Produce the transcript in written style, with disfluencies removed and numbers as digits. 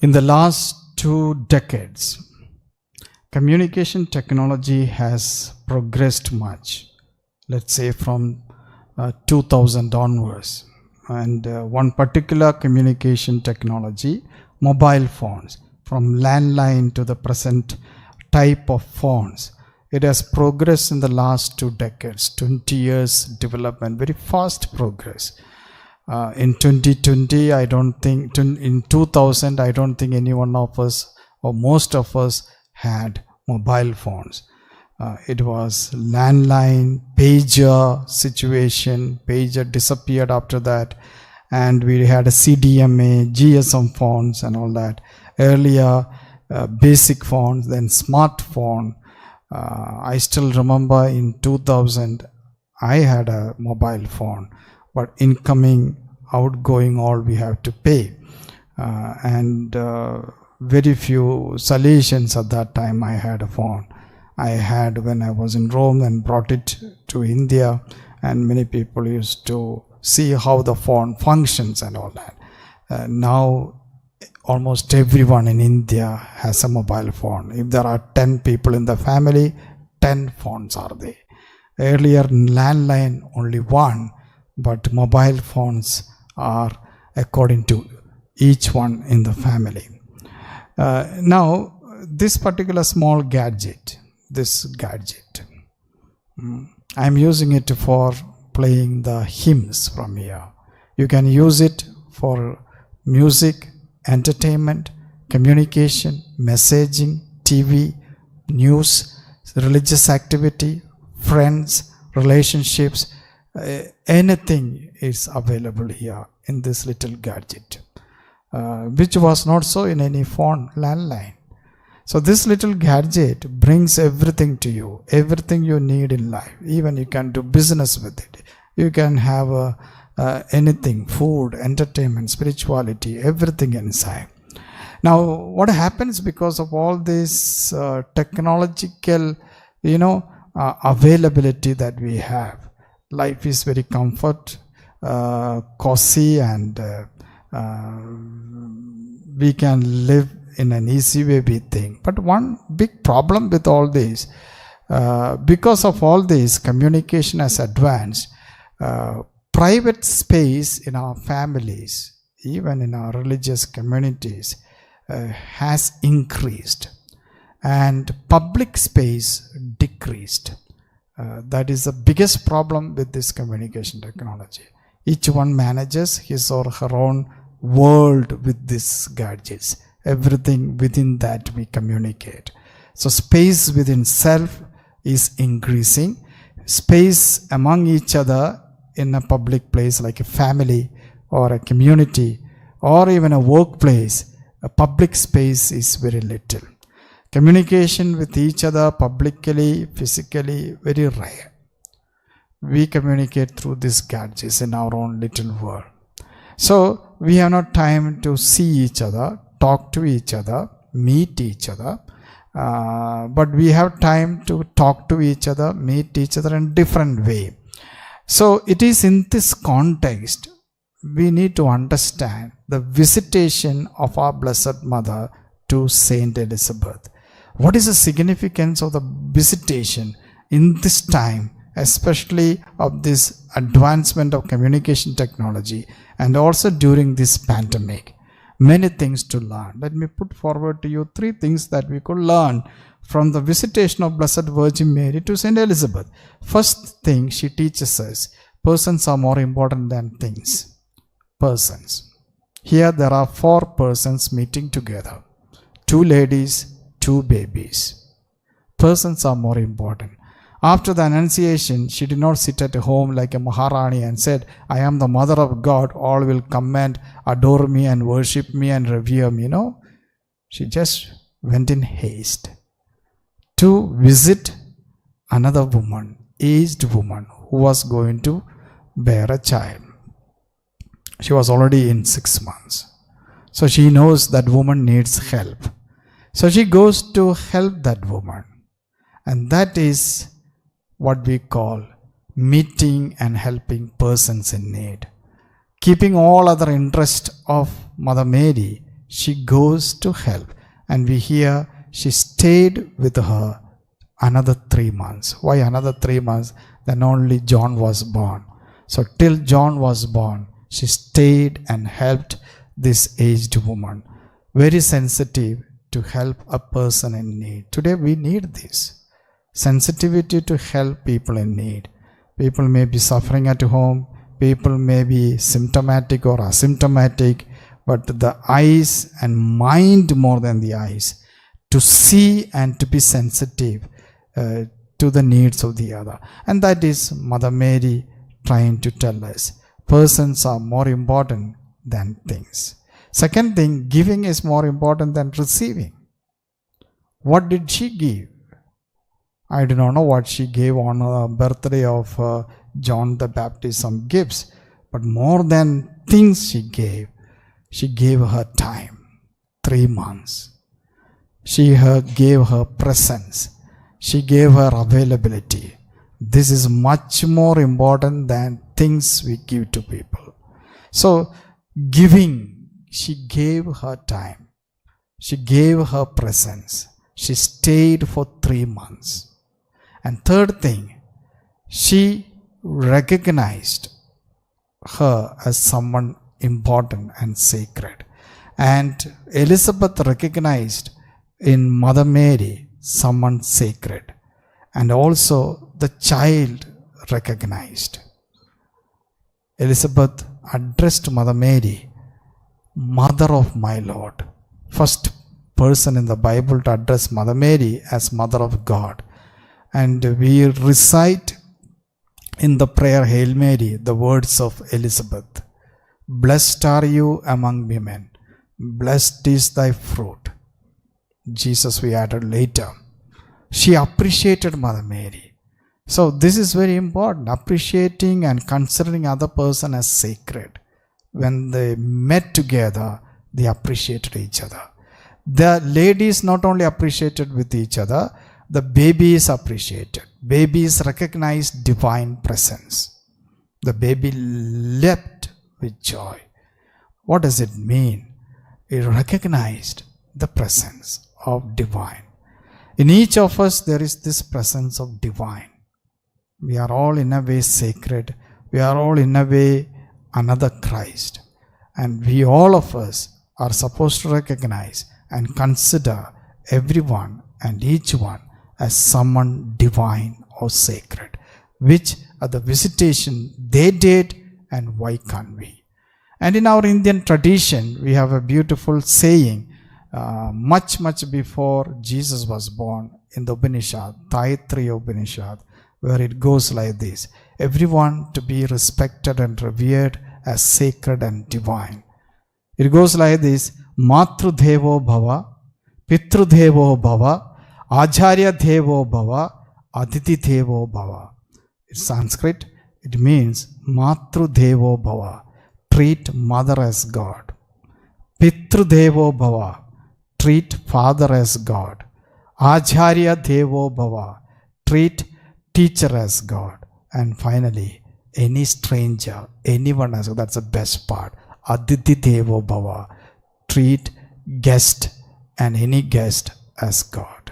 In the last 2 decades, communication technology has progressed much, let's say from 2000 onwards. And one particular communication technology, mobile phones, from landline to the present type of phones, it has progressed in the last 2 decades, 20 years development, very fast progress. In 2020, I don't think, in 2000, I don't think any one of us or most of us had mobile phones. It was landline, pager situation. Pager disappeared after that, and we had a CDMA, GSM phones and all that. Earlier, basic phones, then smartphone. I still remember in 2000, I had a mobile phone, but incoming, outgoing, all we have to pay. And very few solutions at that time. I had a phone. I had when I was in Rome and brought it to India, and many people used to see how the phone functions and all that. Now almost everyone in India has a mobile phone. If there are 10 people in the family, 10 phones are there. Earlier landline only one, but mobile phones are according to each one in the family. Now this particular small gadget, I'm using it for playing the hymns from here. You can use it for music, entertainment, communication, messaging, TV, news, religious activity, friends, relationships, anything is available here in this little gadget, which was not so in any phone, landline. So this little gadget brings everything to you, everything you need in life. Even you can do business with it. You can have anything, food, entertainment, spirituality, everything inside. Now, what happens because of all this technological, availability that we have? Life is very comfort, cozy, and we can live in an easy way, we think. But one big problem with all this, because of all this, communication has advanced. Private space in our families, even in our religious communities, has increased, and public space decreased. That is the biggest problem with this communication technology. Each one manages his or her own world with these gadgets. Everything within that we communicate. So space within self is increasing. Space among each other in a public place like a family or a community or even a workplace, a public space is very little. Communication with each other publicly, physically, very rare. We communicate through these gadgets in our own little world. So we have not time to see each other, talk to each other, meet each other, but we have time to talk to each other, meet each other in different way. So it is in this context we need to understand the visitation of our Blessed Mother to Saint Elizabeth. What is the significance of the visitation in this time, especially of this advancement of communication technology and also during this pandemic? Many things to learn. Let me put forward to you 3 things that we could learn from the visitation of Blessed Virgin Mary to Saint Elizabeth. First thing she teaches us, persons are more important than things. Persons. Here there are 4 persons meeting together. 2 ladies, 2 babies. Persons are more important. After the Annunciation, she did not sit at home like a Maharani and said, I am the Mother of God, all will come and adore me and worship me and revere me. No, she just went in haste to visit another woman, aged woman, who was going to bear a child. She was already in 6 months. So she knows that woman needs help. So she goes to help that woman. And that is what we call meeting and helping persons in need. Keeping all other interest of Mother Mary, she goes to help. And we hear she stayed with her another 3 months. Why another 3 months? Then only John was born. So till John was born, she stayed and helped this aged woman. Very sensitive to help a person in need. Today we need this. Sensitivity to help people in need. People may be suffering at home. People may be symptomatic or asymptomatic. But the eyes and mind more than the eyes. To see and to be sensitive to the needs of the other. And that is Mother Mary trying to tell us. Persons are more important than things. Second thing, giving is more important than receiving. What did she give? I do not know what she gave on the birthday of John the Baptist, some gifts. But more than things she gave her time, 3 months. She gave her presence. She gave her availability. This is much more important than things we give to people. So, giving, she gave her time. She gave her presence. She stayed for 3 months. And third thing, she recognized her as someone important and sacred. And Elizabeth recognized in Mother Mary someone sacred. And also the child recognized. Elizabeth addressed Mother Mary, Mother of my Lord. First person in the Bible to address Mother Mary as Mother of God. And we recite in the prayer Hail Mary the words of Elizabeth. Blessed are you among women. Blessed is thy fruit. Jesus we added later. She appreciated Mother Mary. So this is very important. Appreciating and considering other person as sacred. When they met together, they appreciated each other. The ladies not only appreciated with each other, the babies appreciated. Babies recognized divine presence. The baby leapt with joy. What does it mean? It recognized the presence of divine. In each of us there is this presence of divine. We are all in a way sacred. We are all in a way another Christ. And we all of us are supposed to recognize and consider everyone and each one as someone divine or sacred, which at the visitation they did, and why can't we? And in our Indian tradition, we have a beautiful saying, much before Jesus was born, in the Upanishad, Taittiriya Upanishad, where it goes like this: everyone to be respected and revered as sacred and divine. It goes like this: Matru Devo Bhava, Pitru Devo Bhava, Acharya Devo Bhava, Aditi Devo Bhava. In Sanskrit, it means Matru Devo Bhava, treat mother as God. Pitru Devo Bhava, treat father as God. Acharya Devo Bhava, treat teacher as God. And finally, any stranger, anyone as God, that's the best part. Aditi Devo Bhava, treat guest and any guest as God.